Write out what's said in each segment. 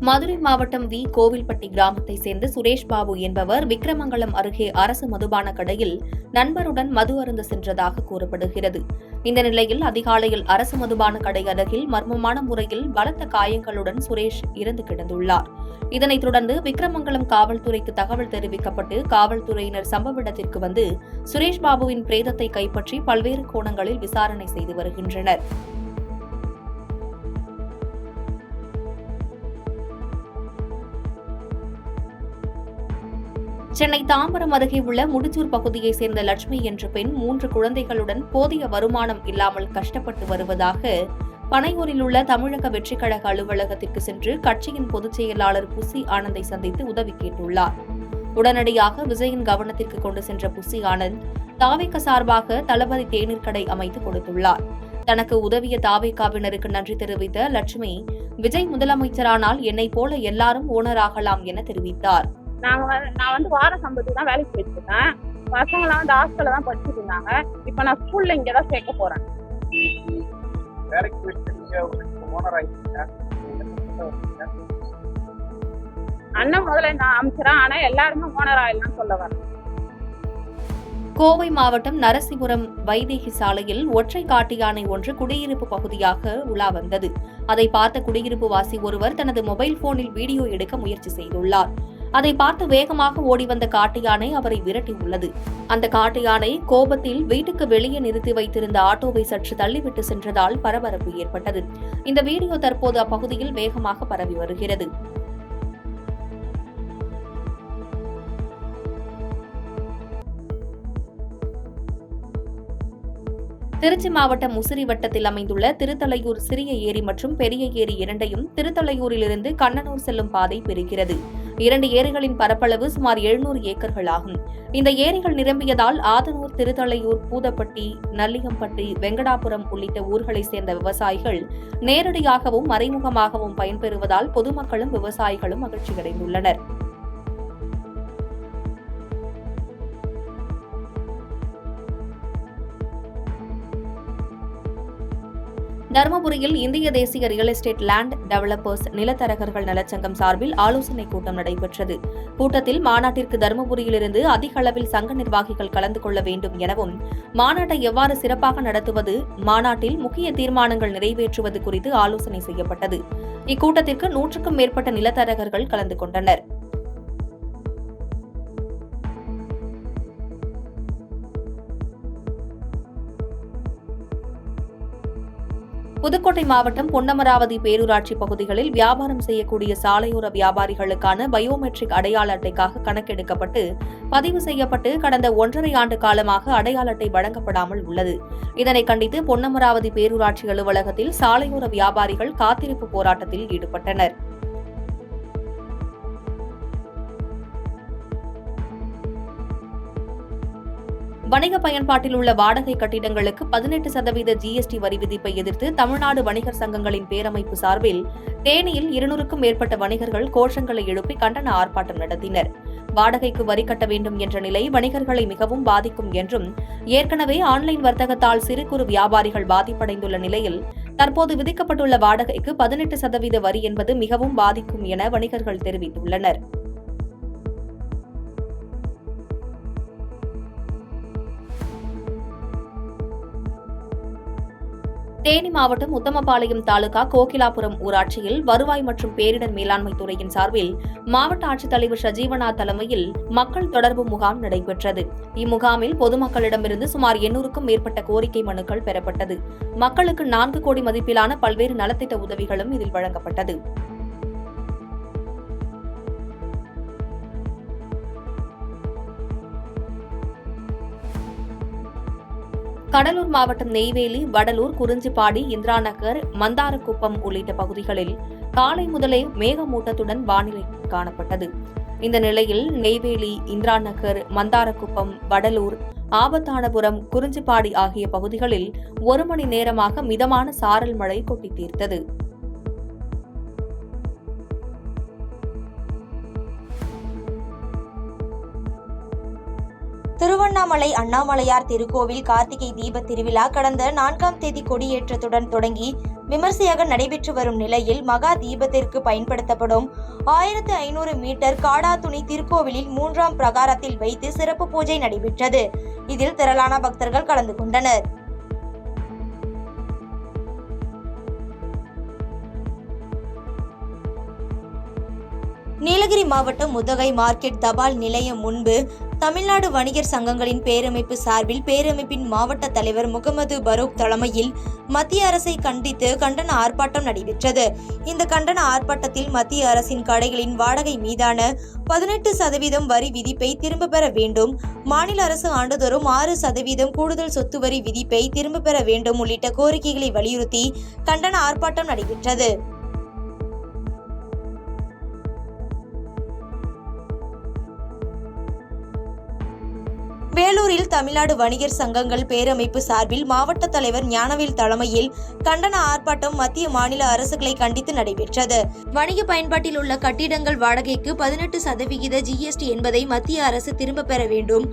மதுரை மாவட்டம் கோவில்பட்டி கிராமத்தை சேர்ந்த சுரேஷ் பாபு என்பவர் விக்கிரமங்கலம் அருகே அரசு மதுபான கடையில் நண்பருடன் மது அருந்த சென்றதாக கூறப்படுகிறது. இந்த நிலையில் அதிகாலையில் அரசு மதுபான கடை அருகில் மர்மமான முறையில் பலத்த காயங்களுடன் சுரேஷ் இறந்து கிடந்துள்ளார். இதனைத் தொடர்ந்து விக்கிரமங்கலம் காவல்துறைக்கு தகவல் தெரிவிக்கப்பட்டு காவல்துறையினர் சம்பவ இடத்திற்கு வந்து சுரேஷ் பாபுவின் பிரேதத்தை கைப்பற்றி பல்வேறு கோணங்களில் விசாரணை செய்து வருகின்றனர். சென்னை தாம்பரம் அருகே உள்ள முடிச்சூர் பகுதியைச் சேர்ந்த லட்சுமி என்ற பெண் 3 குழந்தைகளுடன் போதிய வருமானம் இல்லாமல் கஷ்டப்பட்டு வருவதாக பனையூரில் உள்ள தமிழக வெற்றிக் கழக அலுவலகத்திற்கு சென்று கட்சியின் பொதுச் செயலாளர் புசி ஆனந்தை சந்தித்து உதவி கேட்டுள்ளார். உடனடியாக விஜயின் கவனத்திற்கு கொண்டு சென்ற புசி ஆனந்த் தாவேக சார்பாக தளபதி தேநீர் கடை அமைத்து கொடுத்துள்ளார். தனக்கு உதவிய தாவேகாவினருக்கு நன்றி தெரிவித்த லட்சுமி, விஜய் முதலமைச்சரானால் என்னை போல எல்லாரும் ஓனர் ஆகலாம் என தெரிவித்தார். நான் வார சம்பளத்துக்கு தான் வேலைக்கு போயிட்டு இருக்கேன். பசங்களாம் வந்து ஹாஸ்டல்ல தான் படிச்சுட்டு இருந்தாங்க. இப்ப நான் ஸ்கூல்ல இங்கதான் சேர்க்க போறேன். அண்ணன் முதல்ல நான் அமைச்சரேன், ஆனா எல்லாருமே ஓனர் ஆயிடலாம் சொல்ல வரேன். கோவை மாவட்டம் நரசிபுரம் வைதேகி சாலையில் ஒற்றை காட்டு யானை ஒன்று குடியிருப்பு பகுதியாக உலா வந்தது. அதை பார்த்த குடியிருப்பு வாசி ஒருவர் தனது மொபைல் போனில் வீடியோ எடுக்க முயற்சி செய்துள்ளார். அதை பார்த்து வேகமாக ஓடி வந்த காட்டு யானை அவரை விரட்டியுள்ளது. அந்த காட்டு யானை கோபத்தில் வீட்டுக்கு வெளியே நிறுத்தி வைத்திருந்த ஆட்டோவை சற்று தள்ளிவிட்டு சென்றதால் பரபரப்பு ஏற்பட்டது. இந்த வீடியோ தற்போது அப்பகுதியில் வேகமாக பரவி வருகிறது. திருச்சி மாவட்டம் முசிறி வட்டத்தில் அமைந்துள்ள திருத்தலையூர் சிறிய ஏரி மற்றும் பெரிய ஏரி இரண்டையும் திருத்தலையூரிலிருந்து கண்ணனூர் செல்லும் பாதை பிரிக்கிறது. 2 ஏரிகளின் பரப்பளவு சுமார் 700 ஏக்கர்கள் ஆகும். இந்த ஏரிகள் நிரம்பியதால் ஆதனூர், திருத்தலையூர், பூதப்பட்டி, நல்லியம்பட்டி, வெங்கடாபுரம் உள்ளிட்ட ஊர்களைச் சேர்ந்த விவசாயிகள் நேரடியாகவும் மறைமுகமாகவும் பயன்பெறுவதால் பொதுமக்களும் விவசாயிகளும் மகிழ்ச்சியடைந்துள்ளனர். தருமபுரியில் இந்திய தேசிய ரியல் எஸ்டேட் லேண்ட் டெவலப்பர்ஸ் நிலத்தரகர்கள் நலச்சங்கம் சார்பில் ஆலோசனைக் கூட்டம் நடைபெற்றது. கூட்டத்தில் மாநாட்டிற்கு தருமபுரியிலிருந்து அதிக அளவில் சங்க நிர்வாகிகள் கலந்து கொள்ள வேண்டும் எனவும், மாநாட்டை எவ்வாறு சிறப்பாக நடத்துவது, மாநாட்டில் முக்கிய தீர்மானங்கள் நிறைவேற்றுவது குறித்து ஆலோசனை செய்யப்பட்டது. இக்கூட்டத்திற்கு 100க்கும் மேற்பட்ட நிலத்தரகர்கள் கலந்து கொண்டனர். புதுக்கோட்டை மாவட்டம் பொன்னமராவதி பேரூராட்சி பகுதிகளில் வியாபாரம் செய்யக்கூடிய சாலையோர வியாபாரிகளுக்கான பயோமெட்ரிக் அடையாள அட்டைக்காக கணக்கெடுக்கப்பட்டு பதிவு செய்யப்பட்டு கடந்த 1.5 ஆண்டு காலமாக அடையாள அட்டை வழங்கப்படாமல் உள்ளது. இதனை கண்டித்து பொன்னமராவதி பேரூராட்சி அலுவலகத்தில் சாலையோர வியாபாரிகள் காத்திருப்பு போராட்டத்தில் ஈடுபட்டனர். வணிக பயன்பாட்டில் உள்ள வாடகை கட்டிடங்களுக்கு 18% GST வரி விதிப்பை எதிர்த்து தமிழ்நாடு வணிகர் சங்கங்களின் பேரமைப்பு சார்பில் தேனியில் 200க்கும் மேற்பட்ட வணிகர்கள் கோஷங்களை எழுப்பி கண்டன ஆர்ப்பாட்டம் நடத்தினர். வாடகைக்கு வரி கட்ட வேண்டும் என்ற நிலை வணிகர்களை மிகவும் பாதிக்கும் என்றும், ஏற்கனவே ஆன்லைன் வர்த்தகத்தால் சிறு குறு வியாபாரிகள் பாதிப்படைந்துள்ள நிலையில் தற்போது விதிக்கப்பட்டுள்ள வாடகைக்கு 18% வரி என்பது மிகவும் பாதிக்கும் என வணிகர்கள் தெரிவித்துள்ளனர். தேனி மாவட்டம் உத்தமபாளையம் தாலுகா கோகிலாபுரம் ஊராட்சியில் வருவாய் மற்றும் பேரிடர் மேலாண்மை துறையின் சார்பில் மாவட்ட ஆட்சித்தலைவர் சஜீவநாத் தலைமையில் மக்கள் தொடர்பு முகாம் நடைபெற்றது. இம்முகாமில் பொதுமக்களிடமிருந்து சுமார் 800க்கும் மேற்பட்ட கோரிக்கை மனுக்கள் பெறப்பட்டது. மக்களுக்கு 4 கோடி மதிப்பிலான பல்வேறு நலத்திட்ட உதவிகளும் இதில் வழங்கப்பட்டது. கடலூர் மாவட்டம் நெய்வேலி, வடலூர், குறிஞ்சிப்பாடி, இந்திராநகர், மந்தாரக்குப்பம் உள்ளிட்ட பகுதிகளில் காலை முதலே மேகமூட்டத்துடன் வானிலை காணப்பட்டது. இந்த நிலையில் நெய்வேலி, இந்திராநகர், மந்தாரக்குப்பம், வடலூர், ஆபத்தானபுரம், குறிஞ்சிப்பாடி ஆகிய பகுதிகளில் 1 மணி நேரமாக மிதமான சாரல் மழை கொட்டி தீர்த்தது. திருவண்ணாமலை அண்ணாமலையார் திருக்கோவில் கார்த்திகை தீப திருவிழா கடந்த 4ஆம் தேதி கொடியேற்றத்துடன் தொடங்கி விமர்சையாக நடைபெற்று வரும் நிலையில் மகா தீபத்திற்கு பயன்படுத்தப்படும் 1500 மீட்டர் காடாத்துணி திருக்கோவிலில் 3ஆம் பிரகாரத்தில் வைத்து சிறப்பு பூஜை நடைபெற்றது. இதில் திரளான பக்தர்கள் கலந்து கொண்டனர். நீலகிரி மாவட்டம் உதகை மார்க்கெட் தபால் நிலையம் முன்பு தமிழ்நாடு வணிகர் சங்கங்களின் பேரமைப்பு சார்பில் பேரமைப்பின் மாவட்ட தலைவர் முகமது பரூக் தலைமையில் மத்திய அரசை கண்டித்து கண்டன ஆர்ப்பாட்டம் நடைபெற்றது. இந்த கண்டன ஆர்ப்பாட்டத்தில் மத்திய அரசின் கடைகளின் வாடகை மீதான 18% வரி விதிப்பை திரும்ப பெற வேண்டும், மாநில அரசு ஆண்டுதோறும் 6% கூடுதல் சொத்து வரி விதிப்பை திரும்ப பெற வேண்டும் உள்ளிட்ட கோரிக்கைகளை வலியுறுத்தி கண்டன ஆர்ப்பாட்டம் நடைபெற்றது. வேலூரில் தமிழ்நாடு வணிகர் சங்கங்கள் பேரமைப்பு சார்பில் மாவட்ட தலைவர் ஞானவேல் தலைமையில் கண்டன ஆர்ப்பாட்டம் மத்திய மாநில அரசுகளை கண்டித்து நடைபெற்றது. வணிக பயன்பாட்டில் உள்ள கட்டிடங்கள் வாடகைக்கு 18% GST என்பதை மத்திய அரசு திரும்ப பெற வேண்டும்,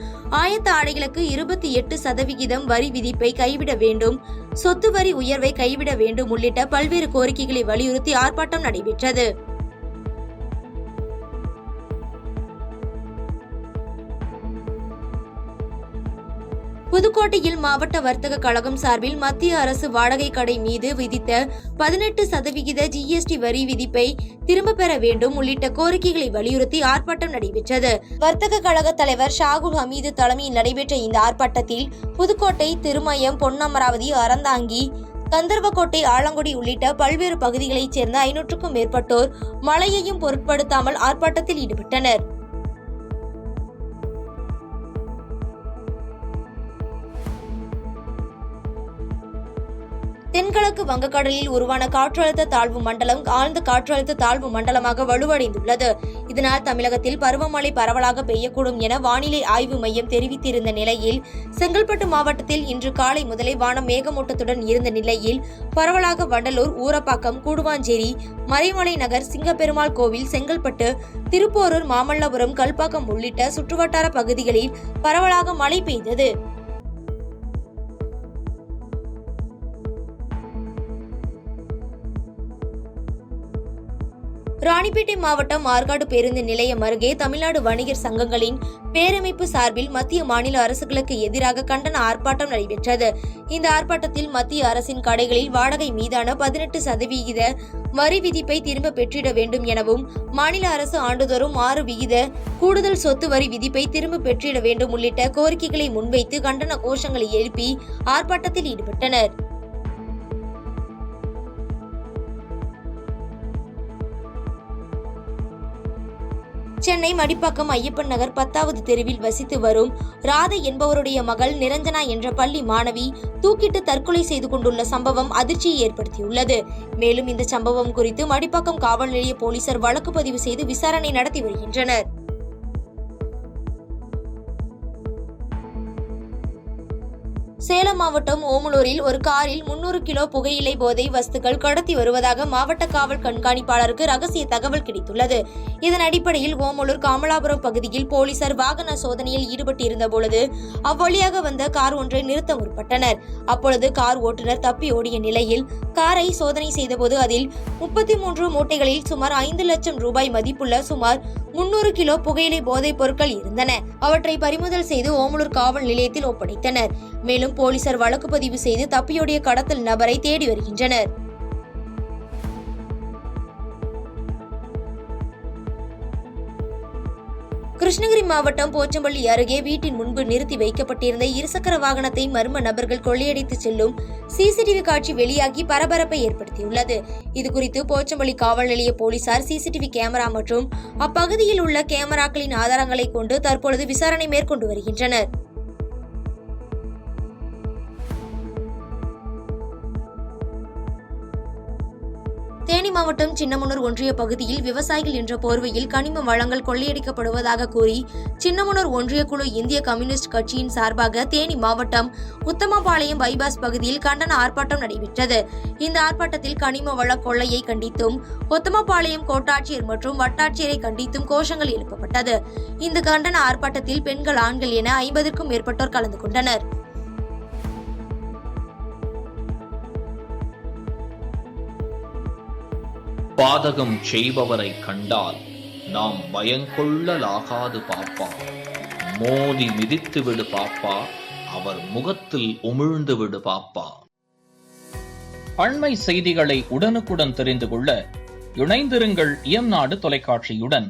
ஆயத்த ஆடைகளுக்கு 28% வரி விதிப்பை கைவிட வேண்டும், சொத்து வரி உயர்வை கைவிட வேண்டும் உள்ளிட்ட பல்வேறு கோரிக்கைகளை வலியுறுத்தி ஆர்ப்பாட்டம் நடைபெற்றது. புதுக்கோட்டையில் மாவட்ட வர்த்தக கழகம் சார்பில் மத்திய அரசு வாடகை கடை மீது விதித்த 18% GST வரி விதிப்பை திரும்ப பெற வேண்டும் உள்ளிட்ட கோரிக்கைகளை வலியுறுத்தி ஆர்ப்பாட்டம் நடைபெற்றது. வர்த்தக கழக தலைவர் ஷாகுல் ஹமீது தலைமையில் நடைபெற்ற இந்த ஆர்ப்பாட்டத்தில் புதுக்கோட்டை, திருமயம், பொன்னமராவதி, அறந்தாங்கி, கந்தர்வக்கோட்டை, ஆலங்குடி உள்ளிட்ட பல்வேறு பகுதிகளைச் சேர்ந்த 500க்கும் மேற்பட்டோர் மழையையும் பொருட்படுத்தாமல் ஆர்ப்பாட்டத்தில் ஈடுபட்டனர். தென்கிழக்கு வங்கக்கடலில் உருவான காற்றழுத்த தாழ்வு மண்டலம் ஆழ்ந்த காற்றழுத்த தாழ்வு மண்டலமாக வலுவடைந்துள்ளது. இதனால் தமிழகத்தில் பருவமழை பரவலாக பெய்யக்கூடும் என வானிலை ஆய்வு மையம் தெரிவித்திருந்த நிலையில் செங்கல்பட்டு மாவட்டத்தில் இன்று காலை முதலே வானம் மேகமூட்டத்துடன் இருந்த நிலையில் பரவலாக வண்டலூர், ஊரப்பாக்கம், கூடுவாஞ்சேரி, மறைமலை நகர், சிங்கப்பெருமாள் கோவில், செங்கல்பட்டு, திருப்போரூர், மாமல்லபுரம், கல்பாக்கம் உள்ளிட்ட சுற்றுவட்டார பகுதிகளில் பரவலாக மழை பெய்தது. ராணிப்பேட்டை மாவட்டம் ஆற்காடு பேருந்து நிலையம் அருகே தமிழ்நாடு வணிகர் சங்கங்களின் பேரமைப்பு சார்பில் மத்திய மாநில அரசுகளுக்கு எதிராக கண்டன ஆர்ப்பாட்டம் நடைபெற்றது. இந்த ஆர்ப்பாட்டத்தில் மத்திய அரசின் கடைகளில் வாடகை மீதான 18% வரி விதிப்பை திரும்ப பெற்றிட வேண்டும் எனவும், மாநில அரசு ஆண்டுதோறும் 6% கூடுதல் சொத்து வரி விதிப்பை திரும்ப பெற்றிட வேண்டும் உள்ளிட்ட கோரிக்கைகளை முன்வைத்து கண்டன கோஷங்களை எழுப்பி ஆர்ப்பாட்டத்தில் ஈடுபட்டனர். சென்னை மடிப்பாக்கம் ஐயப்பன் நகர் 10வது தெருவில் வசித்து வரும் ராதை என்பவருடைய மகள் நிரஞ்சனா என்ற பள்ளி மாணவி தூக்கிட்டு தற்கொலை செய்து கொண்டுள்ள சம்பவம் அதிர்ச்சியை ஏற்படுத்தியுள்ளது. மேலும் இந்த சம்பவம் குறித்து மடிப்பாக்கம் காவல் நிலைய போலீசார் வழக்கு பதிவு செய்து விசாரணை நடத்தி வருகின்றனர். சேலம் மாவட்டம் ஓமலூரில் ஒரு காரில் 300 கிலோ புகையிலை போதை வஸ்துக்கள் கடத்தி வருவதாக மாவட்ட காவல் கண்காணிப்பாளருக்கு ரகசிய தகவல் கிடைத்துள்ளது. இதன் அடிப்படையில் ஓமலூர் காமலாபுரம் பகுதியில் போலீசார் வாகன சோதனையில் ஈடுபட்டிருந்த பொழுது அவ்வழியாக வந்த கார் ஒன்றை நிறுத்த முற்பட்டனர். அப்பொழுது கார் ஓட்டுநர் தப்பி ஓடிய நிலையில் காரை சோதனை செய்தபோது அதில் 33 மூட்டைகளில் சுமார் 5 லட்சம் ரூபாய் மதிப்புள்ள சுமார் 300 கிலோ புகையிலை போதைப் பொருட்கள் இருந்தன. அவற்றை பறிமுதல் செய்து ஓமலூர் காவல் நிலையத்தில் ஒப்படைத்தனர். மேலும் போலீசார் வழக்கு பதிவு செய்து தப்பியோடிய கடத்தல் நபரை தேடி வருகின்றனர். கிருஷ்ணகிரி மாவட்டம் போச்சம்பள்ளி அருகே வீட்டின் முன்பு நிறுத்தி வைக்கப்பட்டிருந்த இருசக்கர வாகனத்தை மர்ம நபர்கள் கொள்ளையடித்து செல்லும் சிசிடிவி காட்சி வெளியாகி பரபரப்பை ஏற்படுத்தியுள்ளது. இதுகுறித்து போச்சம்பள்ளி காவல் நிலைய போலீசார் சிசிடிவி கேமரா மற்றும் அப்பகுதியில் உள்ள கேமராக்களின் ஆதாரங்களை கொண்டு தற்பொழுது விசாரணை மேற்கொண்டு வருகின்றனர். தேனி மாவட்டம் சின்னமனூர் ஒன்றிய பகுதியில் விவசாயிகள் என்ற போர்வையில் கனிம வளங்கள் கொள்ளையடிக்கப்படுவதாக கூறி சின்னமனூர் ஒன்றிய குழு இந்திய கம்யூனிஸ்ட் கட்சியின் சார்பாக தேனி மாவட்டம் உத்தமபாளையம் பைபாஸ் பகுதியில் கண்டன ஆர்ப்பாட்டம் நடைபெற்றது. இந்த ஆர்ப்பாட்டத்தில் கனிம வள கொள்ளையை கண்டித்தும் உத்தமபாளையம் கோட்டாட்சியர் மற்றும் வட்டாட்சியரை கண்டித்தும் கோஷங்கள் எழுப்பப்பட்டது. இந்த கண்டன ஆர்ப்பாட்டத்தில் பெண்கள், ஆண்கள் என 50க்கும் மேற்பட்டோர் கலந்து கொண்டனர். பாதகம் செய்பவரை கண்டால் நாம் பயங்கொள்ளலாகாது பாப்பா, மோதி மிதித்து விடு பாப்பா, அவர் முகத்தில் உமிழ்ந்து விடு பாப்பா. அண்மை செய்திகளை உடனுக்குடன் தெரிந்து கொள்ள இணைந்திருங்கள் இயம்நாடு தொலைக்காட்சியுடன்.